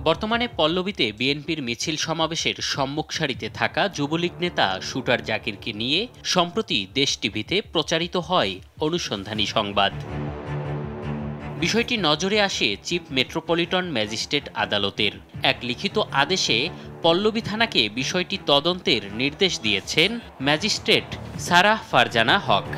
বর্তমানে পল্লবীতে বিএনপির মিছিল সমাবেশের সম্মুখ সারিতে থাকা যুবলীগ নেতা শুটার জাকিরকে নিয়ে সম্প্রতি দেশ টিভিতে প্রচারিত হয় অনুসন্ধানী সংবাদ। বিষয়টি নজরে আসে চিফ মেট্রোপলিটন ম্যাজিস্ট্রেট আদালতের এক লিখিত আদেশে পল্লবী থানাকে বিষয়টি তদন্তের নির্দেশ দিয়েছেন ম্যাজিস্ট্রেট সারাহ ফারজানা হক।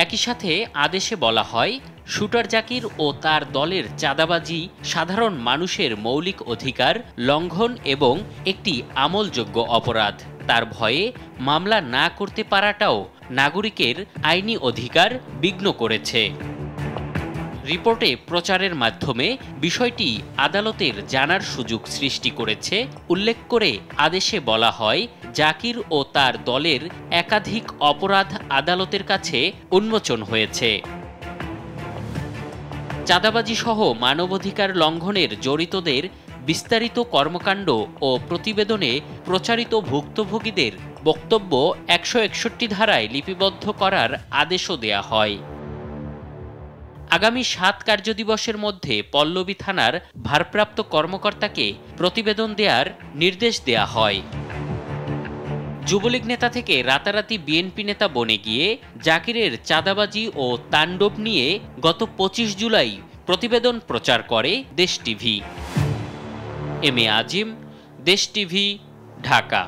একই সাথে আদেশে বলা হয়, শুটার জাকির ও তার দলের চাঁদাবাজি সাধারণ মানুষের মৌলিক অধিকার লঙ্ঘন এবং একটি আমলযোগ্য অপরাধ। তার ভয়ে মামলা না করতে পারাটাও নাগরিকের আইনি অধিকার বিঘ্ন করেছে। রিপোর্টে প্রচারের মাধ্যমে বিষয়টি আদালতের জানার সুযোগ সৃষ্টি করেছে উল্লেখ করে আদেশে বলা হয়, জাকির ও তার দলের একাধিক অপরাধ আদালতের কাছে উন্মোচন হয়েছে। চাঁদাবাজি সহ মানবাধিকার লঙ্ঘনের জড়িতদের বিস্তারিত কর্মকাণ্ড ও প্রতিবেদনে প্রচারিত ভুক্তভোগীদের বক্তব্য ১৬১ ধারায় লিপিবদ্ধ করার আদেশও দেয়া হয়। আগামী ৭ কার্যদিবসের মধ্যে পল্লবী থানার ভারপ্রাপ্ত কর্মকর্তাকে প্রতিবেদন দেওয়ার নির্দেশ দেয়া হয়। যুবলীগ নেতা থেকে রাতারাতি বিএনপি নেতা বনে গিয়ে জাকিরের চাঁদাবাজি ও তাণ্ডব নিয়ে গত ২৫ জুলাই প্রতিবেদন প্রচার করে দেশ টিভি। এম এ আজিম, দেশ টিভি, ঢাকা।